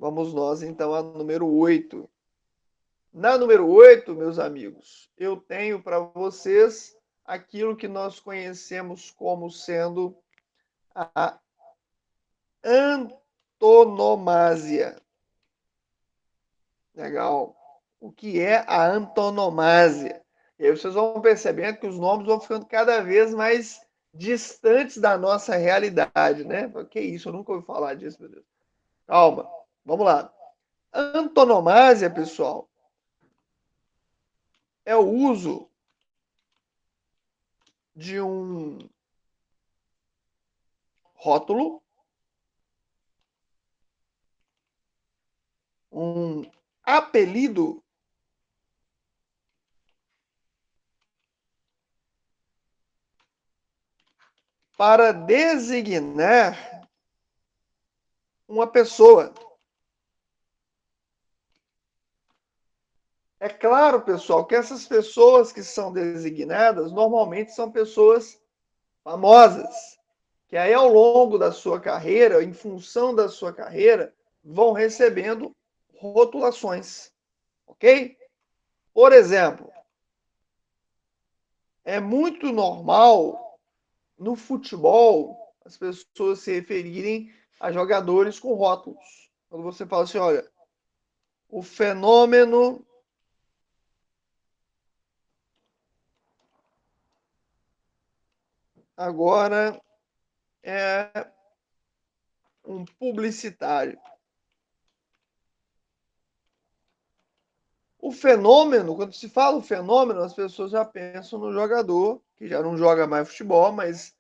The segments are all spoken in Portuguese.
Vamos nós, então, à número 8. Na número 8, meus amigos, eu tenho para vocês aquilo que nós conhecemos como sendo a antonomásia. Legal. O que é a antonomásia? E aí vocês vão percebendo que os nomes vão ficando cada vez mais distantes da nossa realidade, né? Que isso? Eu nunca ouvi falar disso, meu Deus. Calma, vamos lá. Antonomásia, pessoal, é o uso de um rótulo, um apelido para designar uma pessoa. É claro, pessoal, que essas pessoas que são designadas normalmente são pessoas famosas, que aí ao longo da sua carreira, em função da sua carreira, vão recebendo rotulações, ok? Por exemplo, é muito normal no futebol as pessoas se referirem a jogadores com rótulos. Quando você fala assim, olha, o fenômeno agora é um publicitário. O fenômeno, quando se fala o fenômeno, as pessoas já pensam no jogador, que já não joga mais futebol, mas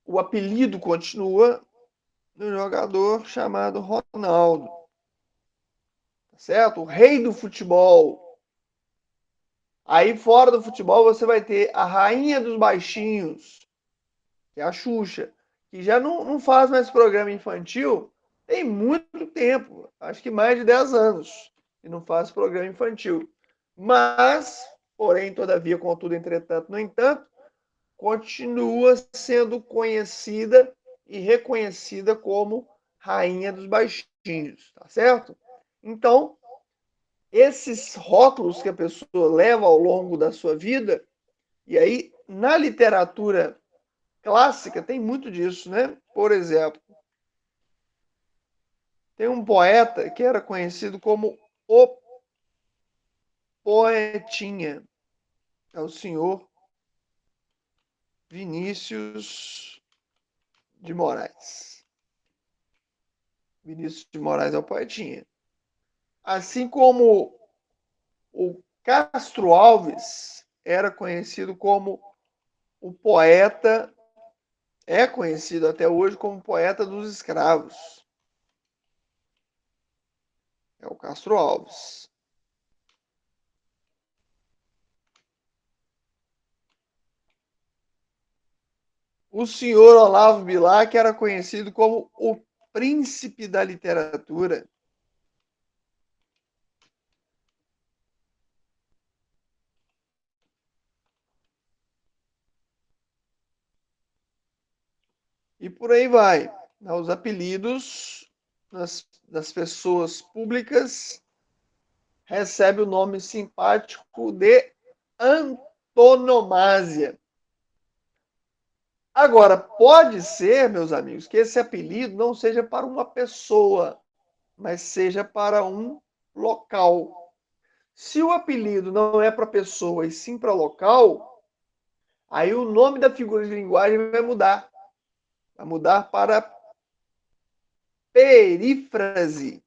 o apelido continua no jogador chamado Ronaldo, tá certo? O rei do futebol. Aí fora do futebol você vai ter a rainha dos baixinhos, que é a Xuxa, que já não faz mais programa infantil tem muito tempo, acho que mais de 10 anos, e não faz programa infantil. Mas, porém, todavia, contudo, entretanto, no entanto, continua sendo conhecida e reconhecida como rainha dos baixinhos, tá certo? Então, esses rótulos que a pessoa leva ao longo da sua vida, e aí na literatura clássica tem muito disso, né? Por exemplo, tem um poeta que era conhecido como o Poetinha, é o senhor Vinícius de Moraes. Vinícius de Moraes é o Poetinha. Assim como o Castro Alves era conhecido como o poeta, é conhecido até hoje como poeta dos escravos. É o Castro Alves. O senhor Olavo Bilac era conhecido como o príncipe da literatura. E por aí vai. Os apelidos das pessoas públicas recebem o nome simpático de antonomásia. Agora, pode ser, meus amigos, que esse apelido não seja para uma pessoa, mas seja para um local. Se o apelido não é para pessoa e sim para local, aí o nome da figura de linguagem vai mudar. Vai mudar para perífrase.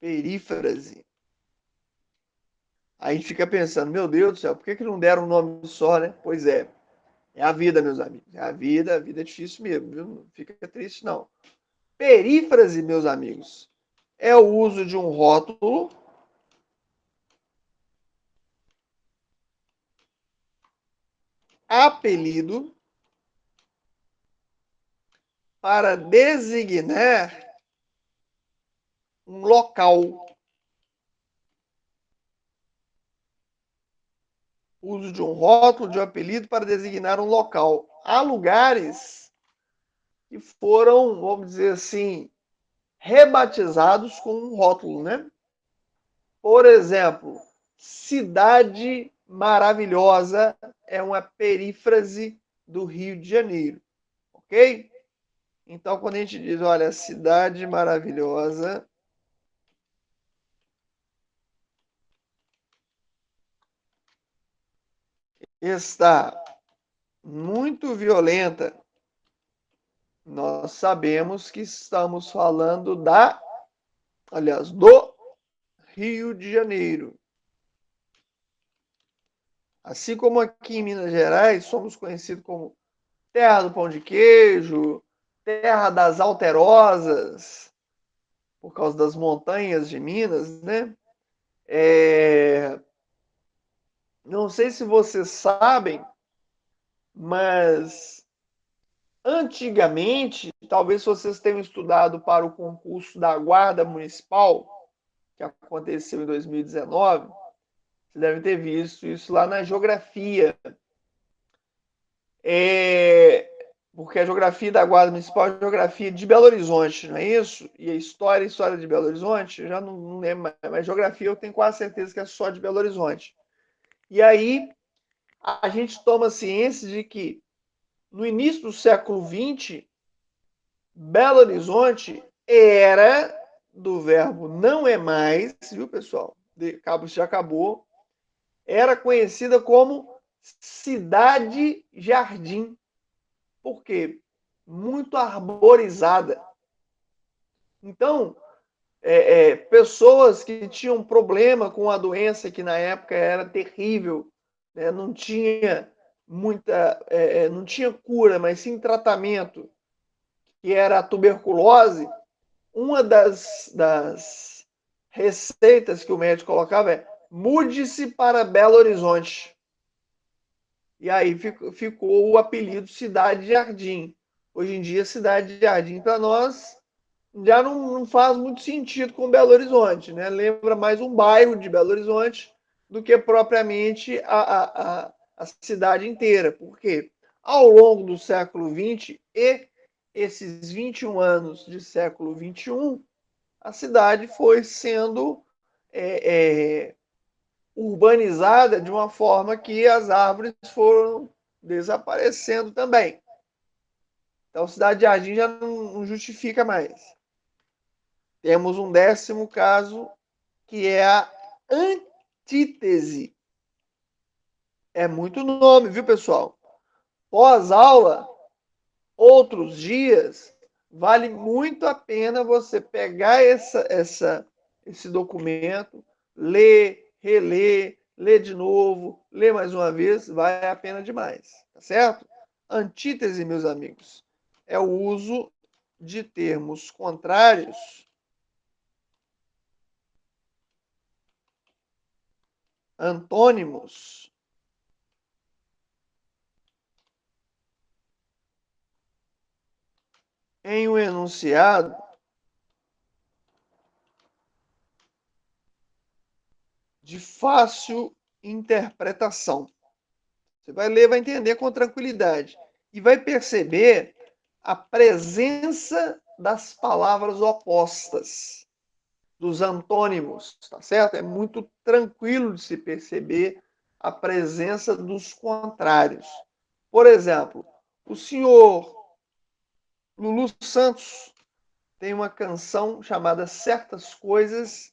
Perífrase. Aí a gente fica pensando, meu Deus do céu, por que não deram um nome só, né? Pois é a vida, meus amigos. É a vida é difícil mesmo, viu? Não fica triste, não. Perífrase, meus amigos, é o uso de um rótulo apelido para designar um local. Uso de um rótulo, de um apelido para designar um local. Há lugares que foram, vamos dizer assim, rebatizados com um rótulo, né? Por exemplo, cidade maravilhosa é uma perífrase do Rio de Janeiro, ok? Então, quando a gente diz, olha, cidade maravilhosa está muito violenta, nós sabemos que estamos falando do Rio de Janeiro. Assim como aqui em Minas Gerais somos conhecidos como terra do pão de queijo, terra das alterosas, por causa das montanhas de Minas, né? Não sei se vocês sabem, mas antigamente, talvez vocês tenham estudado para o concurso da Guarda Municipal, que aconteceu em 2019, vocês devem ter visto isso lá na geografia. É, porque a geografia da Guarda Municipal é a geografia de Belo Horizonte, não é isso? E a história de Belo Horizonte, eu já não lembro mais, mas geografia eu tenho quase certeza que é só de Belo Horizonte. E aí a gente toma ciência de que no início do século XX, Belo Horizonte era do verbo não é mais, viu, pessoal? Já acabou. Era conhecida como Cidade Jardim. Por quê? Muito arborizada. Então, pessoas que tinham problema com a doença que na época era terrível, né? Não tinha não tinha cura, mas sim tratamento, que era a tuberculose. Uma das receitas que o médico colocava é: mude-se para Belo Horizonte. E aí ficou o apelido Cidade Jardim. Hoje em dia, Cidade Jardim para nós já não faz muito sentido com Belo Horizonte, né? Lembra mais um bairro de Belo Horizonte do que propriamente a cidade inteira. Por quê? Ao longo do século XX e esses 21 anos de século XXI, a cidade foi sendo é, é, urbanizada de uma forma que as árvores foram desaparecendo também. Então, Cidade Jardim já não justifica mais. Temos um décimo caso, que é a antítese. É muito nome, viu, pessoal? Pós-aula, outros dias, vale muito a pena você pegar esse documento, ler, reler, ler de novo, ler mais uma vez, vale a pena demais, tá certo? Antítese, meus amigos, é o uso de termos contrários, antônimos, em um enunciado de fácil interpretação. Você vai ler, vai entender com tranquilidade e vai perceber a presença das palavras opostas, dos antônimos, tá certo? É muito tranquilo de se perceber a presença dos contrários. Por exemplo, o senhor Lulu Santos tem uma canção chamada Certas Coisas,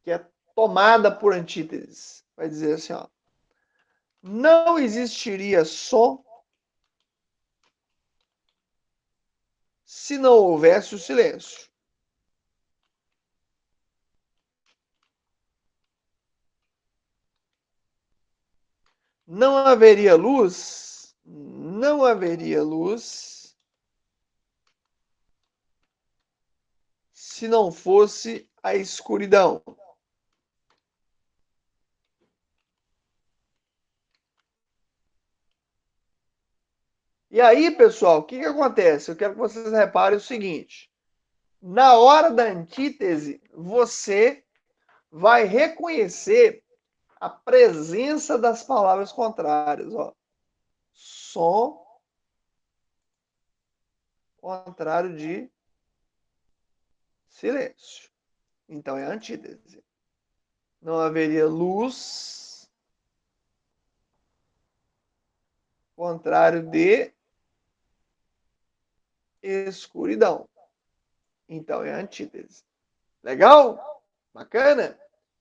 que é tomada por antíteses. Vai dizer assim, ó: não existiria som se não houvesse o silêncio. Não haveria luz se não fosse a escuridão. E aí, pessoal, o que acontece? Eu quero que vocês reparem o seguinte: na hora da antítese, você vai reconhecer a presença das palavras contrárias. Ó. Som contrário de silêncio. Então é a antítese. Não haveria luz, contrário de escuridão. Então é a antítese. Legal? Bacana?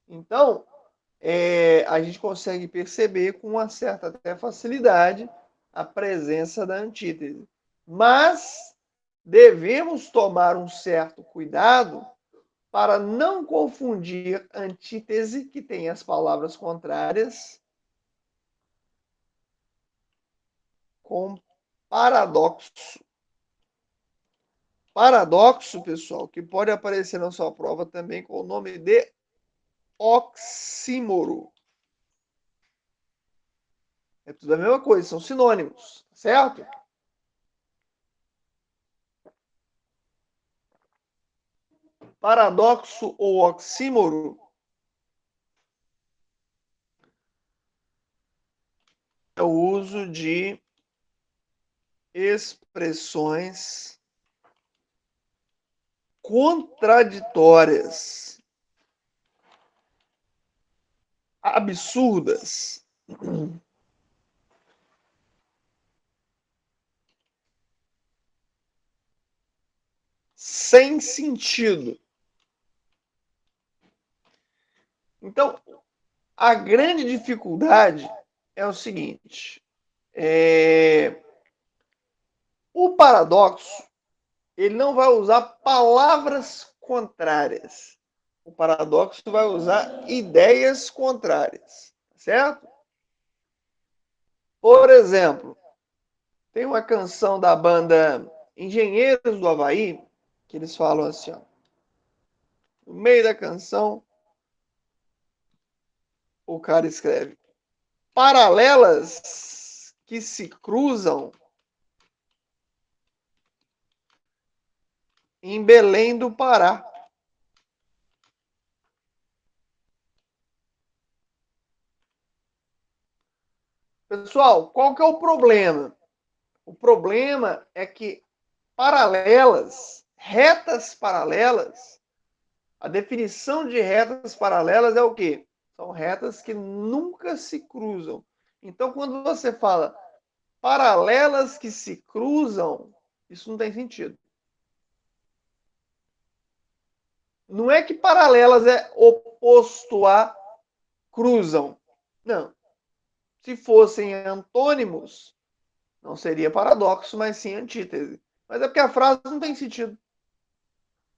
Então, a gente consegue perceber com uma certa até facilidade a presença da antítese. Mas devemos tomar um certo cuidado para não confundir antítese, que tem as palavras contrárias, com paradoxo. Paradoxo, pessoal, que pode aparecer na sua prova também com o nome de oxímoro. É tudo a mesma coisa, são sinônimos, certo? Paradoxo ou oxímoro é o uso de expressões contraditórias, absurdas, sem sentido. Então, a grande dificuldade é o seguinte: o paradoxo ele não vai usar palavras contrárias. O paradoxo vai usar ideias contrárias, certo? Por exemplo, tem uma canção da banda Engenheiros do Havaí que eles falam assim, ó, no meio da canção, o cara escreve: paralelas que se cruzam em Belém do Pará. Pessoal, qual que é o problema? O problema é que paralelas, retas paralelas, a definição de retas paralelas é o quê? São retas que nunca se cruzam. Então, quando você fala paralelas que se cruzam, isso não tem sentido. Não é que paralelas é oposto a cruzam. Não. Se fossem antônimos, não seria paradoxo, mas sim antítese. Mas é porque a frase não tem sentido.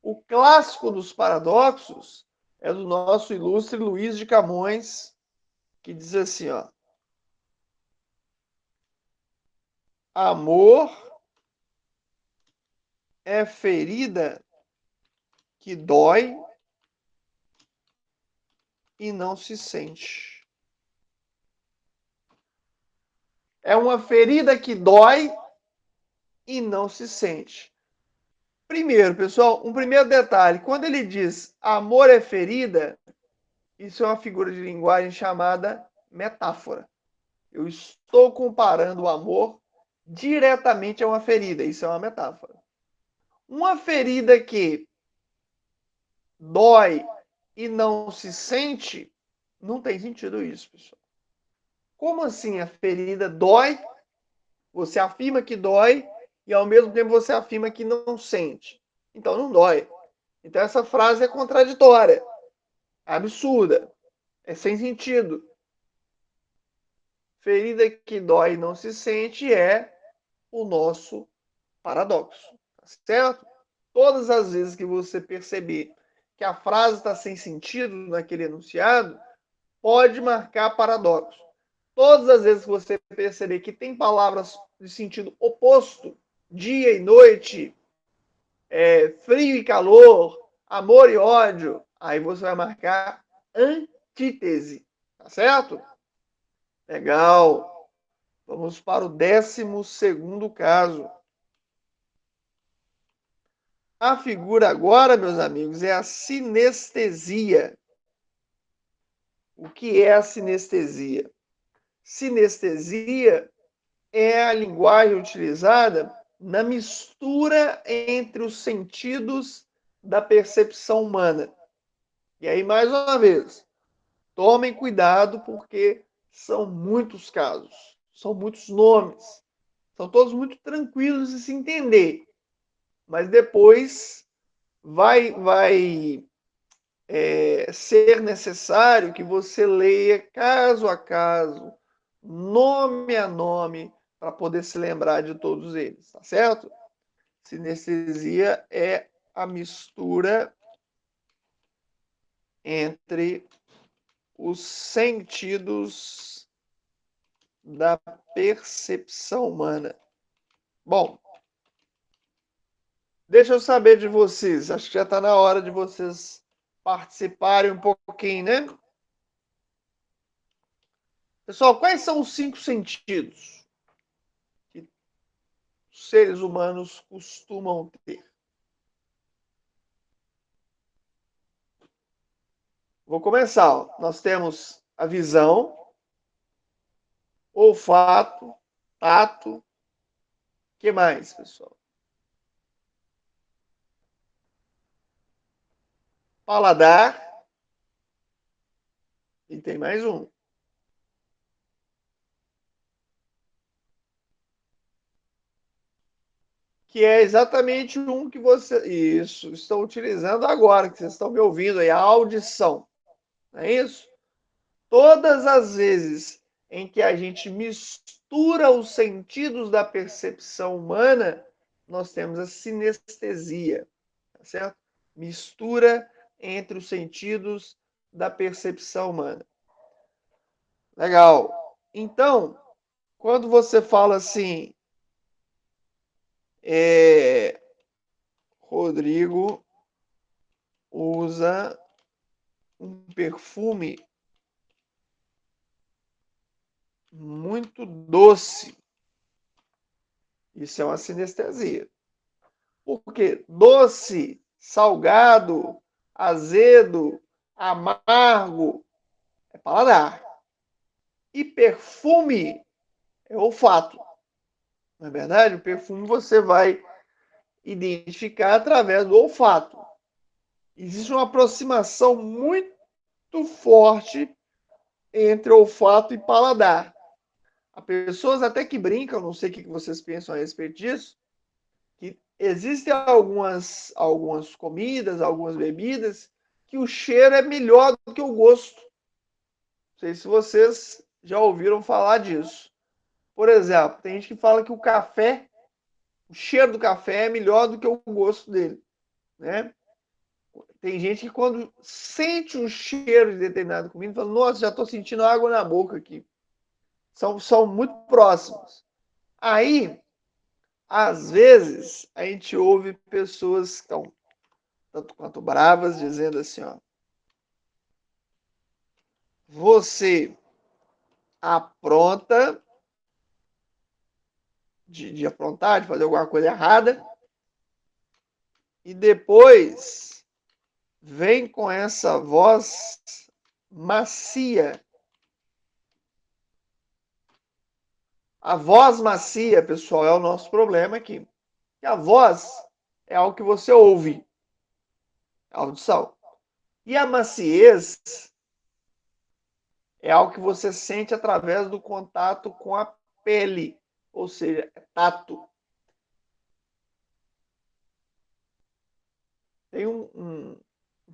O clássico dos paradoxos é do nosso ilustre Luiz de Camões, que diz assim, ó: amor é ferida que dói e não se sente. É uma ferida que dói e não se sente. Primeiro, pessoal, um primeiro detalhe: quando ele diz amor é ferida, isso é uma figura de linguagem chamada metáfora. Eu estou comparando o amor diretamente a uma ferida. Isso é uma metáfora. Uma ferida que dói e não se sente, não tem sentido isso, pessoal. Como assim a ferida dói? Você afirma que dói e ao mesmo tempo você afirma que não sente. Então não dói. Então essa frase é contraditória, é absurda, é sem sentido. Ferida que dói e não se sente é o nosso paradoxo, tá certo? Todas as vezes que você perceber que a frase está sem sentido naquele enunciado, pode marcar paradoxo. Todas as vezes que você perceber que tem palavras de sentido oposto, dia e noite, frio e calor, amor e ódio, aí você vai marcar antítese, tá certo? Legal. Vamos para o 12º caso. A figura agora, meus amigos, é a sinestesia. O que é a sinestesia? Sinestesia é a linguagem utilizada na mistura entre os sentidos da percepção humana. E aí, mais uma vez, tomem cuidado porque são muitos casos, são muitos nomes, são todos muito tranquilos de se entender, mas depois vai ser necessário que você leia caso a caso, nome a nome, para poder se lembrar de todos eles, tá certo? Sinestesia é a mistura entre os sentidos da percepção humana. Bom, deixa eu saber de vocês. Acho que já está na hora de vocês participarem um pouquinho, né? Pessoal, quais são os 5 sentidos que os seres humanos costumam ter? Vou começar. Ó. Nós temos a visão, olfato, tato. O que mais, pessoal? Paladar. E tem mais um. Que é exatamente um que você. Isso, estão utilizando agora, que vocês estão me ouvindo aí, a audição. Não é isso? Todas as vezes em que a gente mistura os sentidos da percepção humana, nós temos a sinestesia, tá certo? Mistura entre os sentidos da percepção humana. Legal. Então, quando você fala assim, Rodrigo usa um perfume muito doce. Isso é uma sinestesia. Porque doce, salgado, azedo, amargo é paladar. E perfume é olfato. Não é verdade? O perfume você vai identificar através do olfato. Existe uma aproximação muito forte entre olfato e paladar. Há pessoas até que brincam, não sei o que vocês pensam a respeito disso, que existem algumas comidas, algumas bebidas, que o cheiro é melhor do que o gosto. Não sei se vocês já ouviram falar disso. Por exemplo, tem gente que fala que o cheiro do café é melhor do que o gosto dele, né? Tem gente que quando sente o cheiro de determinada comida, fala, nossa, já estou sentindo água na boca aqui. São muito próximos. Aí, às vezes, a gente ouve pessoas que estão tanto quanto bravas, dizendo assim, ó, você apronta de aprontar, de fazer alguma coisa errada, e depois vem com essa voz macia. A voz macia, pessoal, é o nosso problema aqui. E a voz é algo que você ouve, a audição. E a maciez é algo que você sente através do contato com a pele, ou seja, é tato. Tem um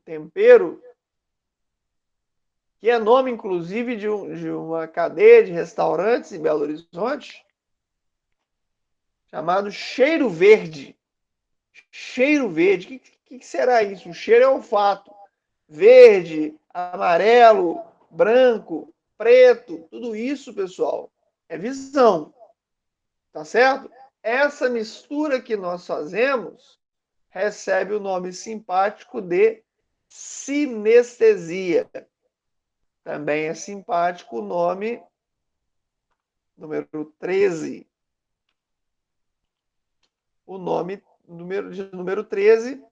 tempero que é nome, inclusive, de uma cadeia de restaurantes em Belo Horizonte, chamado cheiro verde. Cheiro verde. O que será isso? O cheiro é olfato. Verde, amarelo, branco, preto, tudo isso, pessoal, é visão. Tá certo? Essa mistura que nós fazemos recebe o nome simpático de sinestesia. Também é simpático o nome número 13. O nome número 13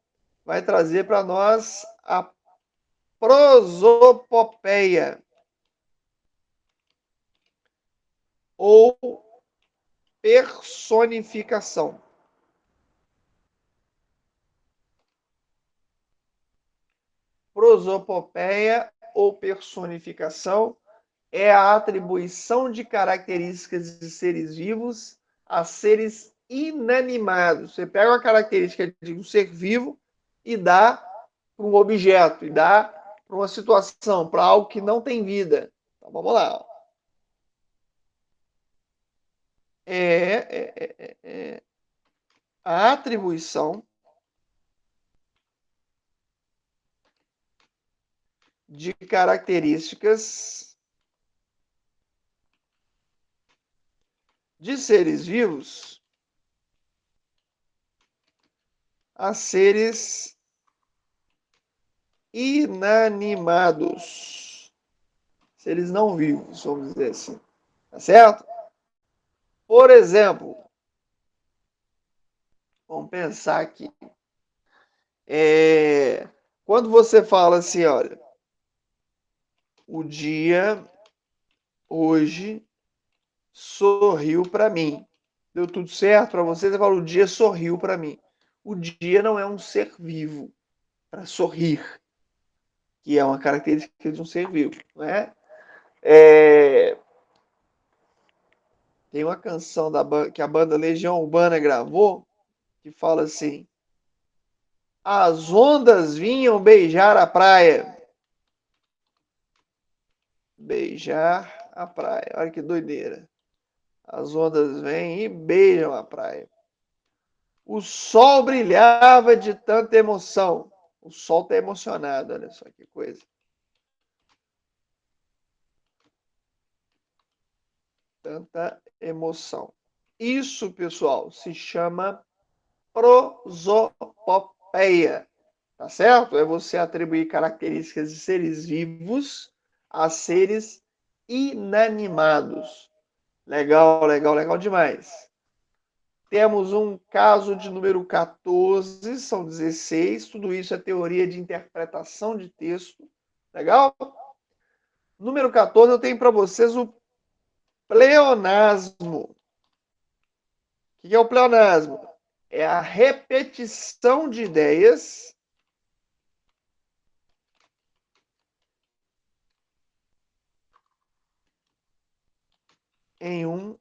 vai trazer para nós a prosopopeia ou personificação. Prosopopeia ou personificação é a atribuição de características de seres vivos a seres inanimados. Você pega uma característica de um ser vivo e dá para um objeto, e dá para uma situação, para algo que não tem vida. Então vamos lá. A atribuição de características de seres vivos a seres inanimados, seres não vivos, vamos dizer assim, tá certo? Por exemplo, vamos pensar aqui, quando você fala assim, olha, o dia hoje sorriu para mim, deu tudo certo para você, você fala, o dia sorriu para mim. O dia não é um ser vivo para sorrir, que é uma característica de um ser vivo, né? Tem uma canção que a banda Legião Urbana gravou que fala assim: as ondas vinham beijar a praia. Beijar a praia. Olha que doideira. As ondas vêm e beijam a praia. O sol brilhava de tanta emoção. O sol está emocionado, olha só que coisa. Tanta emoção. Isso, pessoal, se chama prosopopeia. Tá certo? É você atribuir características de seres vivos a seres inanimados. Legal, legal, legal demais. Temos um caso de número 14, são 16. Tudo isso é teoria de interpretação de texto. Legal? Número 14, eu tenho para vocês o pleonasmo. O que é o pleonasmo? É a repetição de ideias em um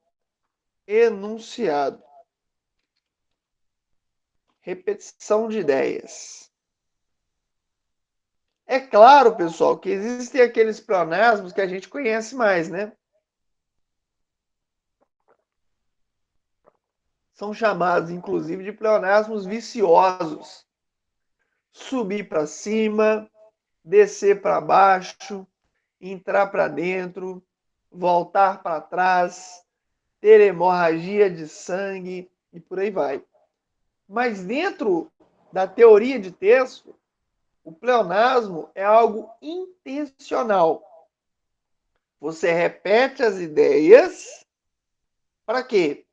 enunciado. Repetição de ideias. É claro, pessoal, que existem aqueles pleonasmos que a gente conhece mais, né? São chamados, inclusive, de pleonasmos viciosos. Subir para cima, descer para baixo, entrar para dentro, voltar para trás, ter hemorragia de sangue e por aí vai. Mas dentro da teoria de texto, o pleonasmo é algo intencional. Você repete as ideias para quê?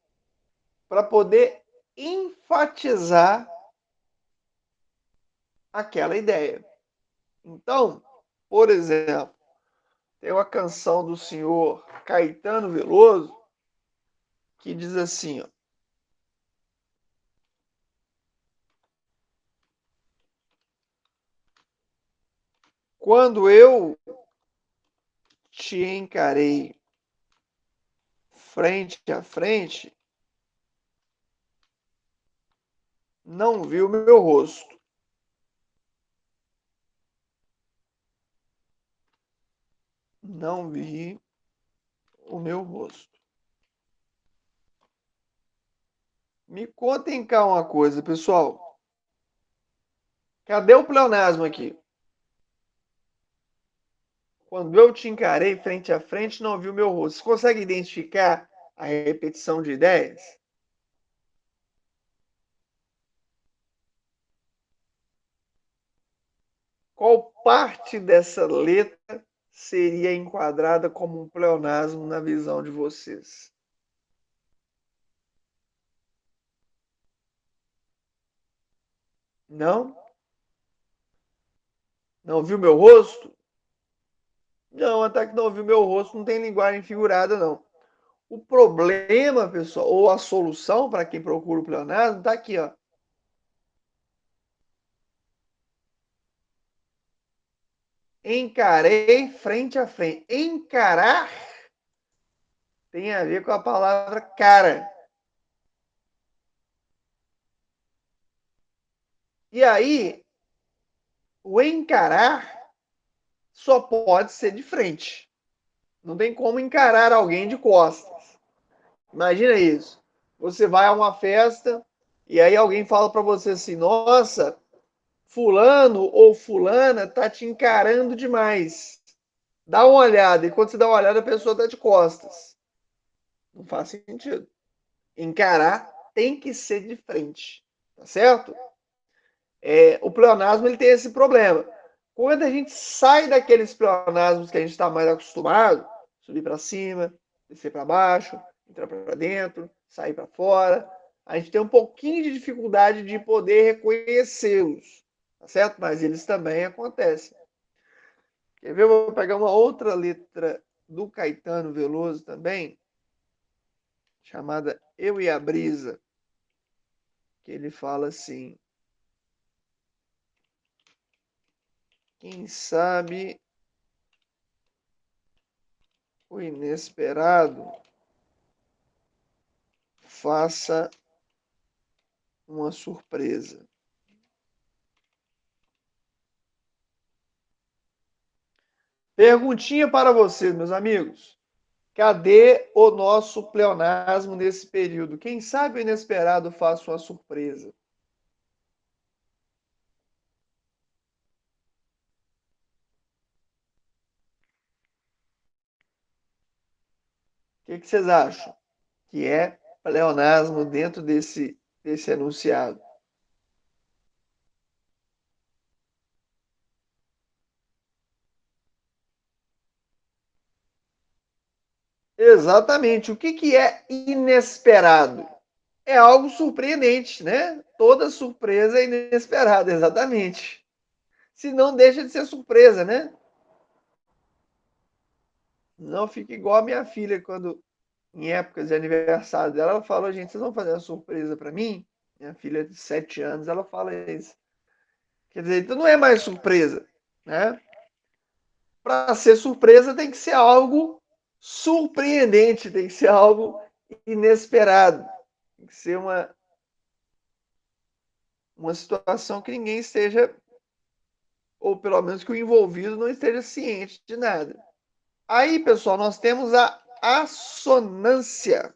Para poder enfatizar aquela ideia. Então, por exemplo, tem uma canção do senhor Caetano Veloso que diz assim, ó, quando eu te encarei frente a frente, não vi o meu rosto. Não vi o meu rosto. Me contem cá uma coisa, pessoal. Cadê o pleonasmo aqui? Quando eu te encarei frente a frente, não vi o meu rosto. Você consegue identificar a repetição de ideias? Qual parte dessa letra seria enquadrada como um pleonasmo na visão de vocês? Não? Não viu meu rosto? Não, até que não viu meu rosto, não tem linguagem figurada, não. O problema, pessoal, ou a solução para quem procura o pleonasmo, está aqui, ó. Encarei frente a frente. Encarar tem a ver com a palavra cara. E aí, o encarar só pode ser de frente. Não tem como encarar alguém de costas. Imagina isso. Você vai a uma festa e aí alguém fala para você assim: "Nossa, fulano ou fulana tá te encarando demais. Dá uma olhada". E quando você dá uma olhada, a pessoa tá de costas. Não faz sentido. Encarar tem que ser de frente, tá certo? O pleonasmo ele tem esse problema. Quando a gente sai daqueles pleonasmos que a gente está mais acostumado, subir para cima, descer para baixo, entrar para dentro, sair para fora, a gente tem um pouquinho de dificuldade de poder reconhecê-los, tá certo? Mas eles também acontecem. Quer ver? Eu vou pegar uma outra letra do Caetano Veloso também, chamada Eu e a Brisa, que ele fala assim: quem sabe o inesperado faça uma surpresa. Perguntinha para vocês, meus amigos. Cadê o nosso pleonasmo nesse período? Quem sabe o inesperado faça uma surpresa? O que vocês acham que é pleonasmo dentro desse enunciado? Exatamente. O que é inesperado? É algo surpreendente, né? Toda surpresa é inesperada, exatamente. Se não deixa de ser surpresa, né? Não fica igual a minha filha quando em épocas de aniversário dela, ela falou: gente, vocês vão fazer uma surpresa para mim? Minha filha de 7 anos, ela fala isso. Quer dizer, então não é mais surpresa, né? Para ser surpresa tem que ser algo surpreendente, tem que ser algo inesperado, tem que ser uma situação que ninguém esteja, ou pelo menos que o envolvido não esteja ciente de nada. Aí, pessoal, nós temos a assonância.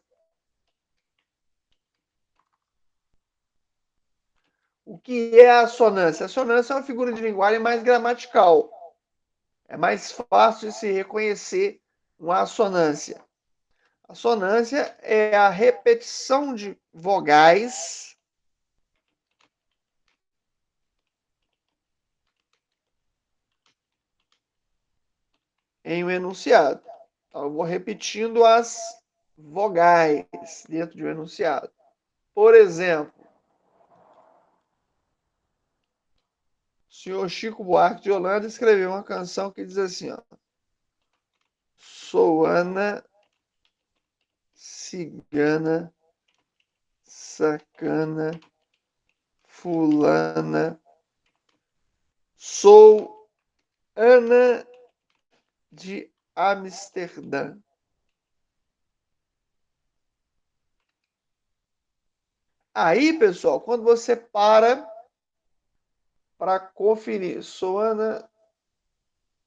O que é a assonância? A assonância é uma figura de linguagem mais gramatical. É mais fácil de se reconhecer uma assonância. A assonância é a repetição de vogais em um enunciado. Então, eu vou repetindo as vogais dentro de um enunciado. Por exemplo, o senhor Chico Buarque de Holanda escreveu uma canção que diz assim: ó, sou Ana, cigana, sacana, fulana, sou Ana de Amsterdã. Aí, pessoal, quando você para conferir, sou Ana,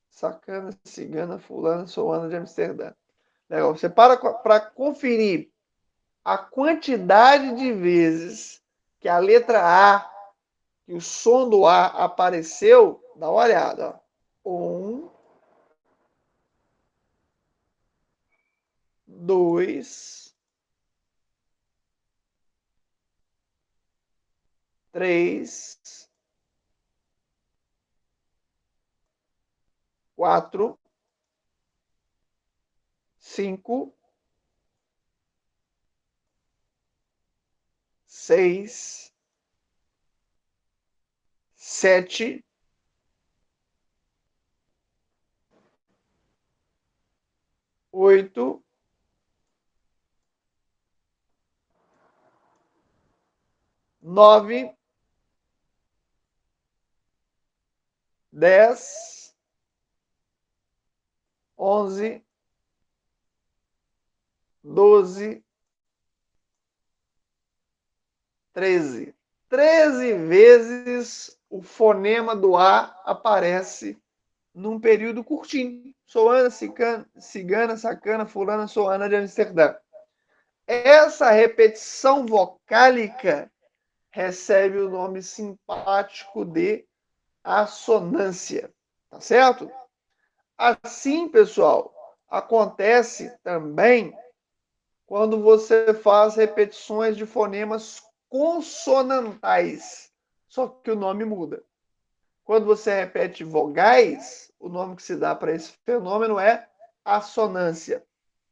sacana, cigana, fulana, sou Ana de Amsterdã. Legal. Você para conferir a quantidade de vezes que a letra A, que o som do A apareceu, dá uma olhada. Ó. 2, 3, 4, 5, 6, 7, 8, 9, 10, 11, 12, 13. 13 vezes o fonema do A aparece num período curtinho. Sou Ana, cigana, sacana, fulana, sou Ana de Amsterdã. Essa repetição vocálica recebe o nome simpático de assonância, tá certo? Assim, pessoal, acontece também quando você faz repetições de fonemas consonantais, só que o nome muda. Quando você repete vogais, o nome que se dá para esse fenômeno é assonância.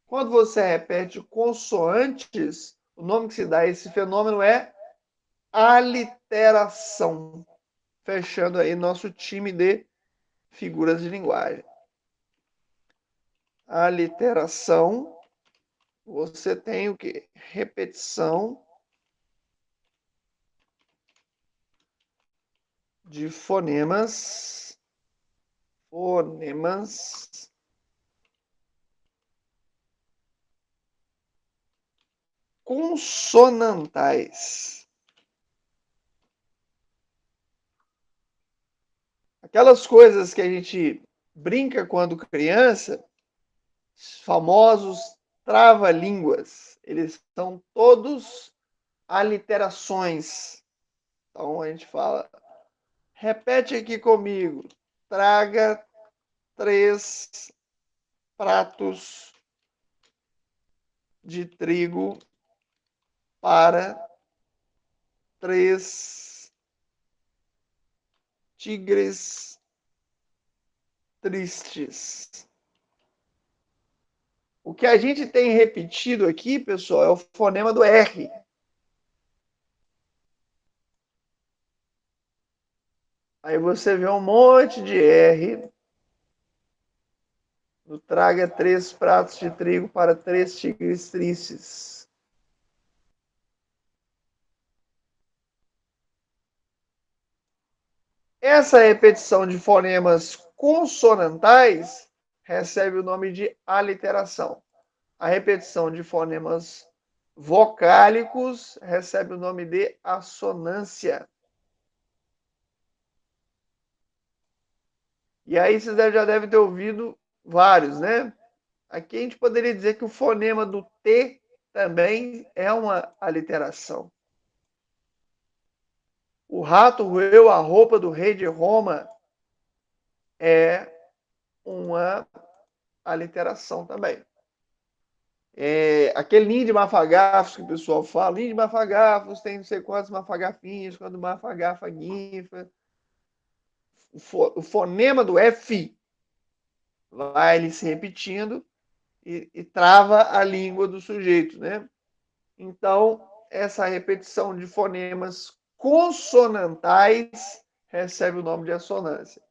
Quando você repete consoantes, o nome que se dá a esse fenômeno é aliteração. Fechando aí nosso time de figuras de linguagem. Aliteração, você tem o quê? Repetição de fonemas consonantais. Aquelas coisas que a gente brinca quando criança, famosos trava-línguas, eles são todos aliterações. Então a gente fala, repete aqui comigo, traga 3 pratos de trigo para 3 tigres tristes. O que a gente tem repetido aqui, pessoal, é o fonema do R. Aí você vê um monte de R. Traga 3 pratos de trigo para 3 tigres tristes. Essa repetição de fonemas consonantais recebe o nome de aliteração. A repetição de fonemas vocálicos recebe o nome de assonância. E aí vocês já devem ter ouvido vários, né? Aqui a gente poderia dizer que o fonema do T também é uma aliteração. O rato roeu a roupa do rei de Roma é uma aliteração também. Aquele ninho de mafagafos que o pessoal fala, ninho de mafagafos, tem não sei quantos mafagafinhos, quando mafagafa guinfa. O fonema do F vai ele se repetindo e trava a língua do sujeito, né? Então, essa repetição de fonemas consonantais recebe o nome de assonância.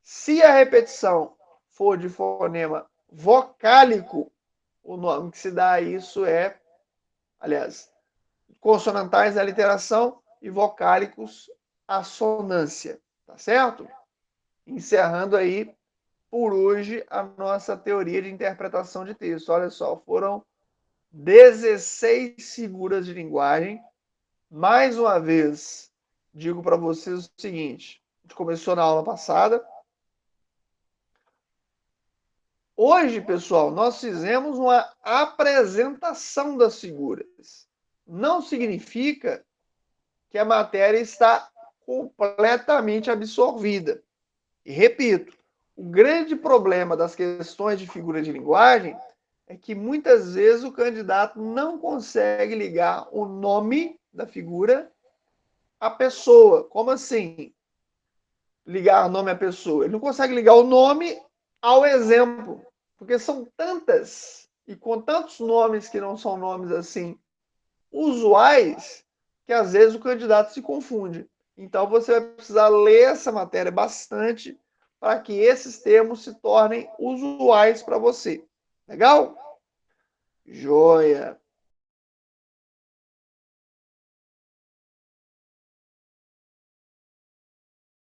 Se a repetição for de fonema vocálico, o nome que se dá a isso é, aliás, consonantais é aliteração e vocálicos assonância, tá certo? Encerrando aí por hoje a nossa teoria de interpretação de texto. Olha só, foram 16 figuras de linguagem. Mais uma vez, digo para vocês o seguinte: a gente começou na aula passada. Hoje, pessoal, nós fizemos uma apresentação das figuras. Não significa que a matéria está completamente absorvida. E repito, o grande problema das questões de figura de linguagem é que muitas vezes o candidato não consegue ligar o nome da figura à pessoa. Como assim? Ligar o nome à pessoa? Ele não consegue ligar o nome ao exemplo, porque são tantas e com tantos nomes que não são nomes assim usuais que às vezes o candidato se confunde. Então você vai precisar ler essa matéria bastante para que esses termos se tornem usuais para você. Legal? Joia!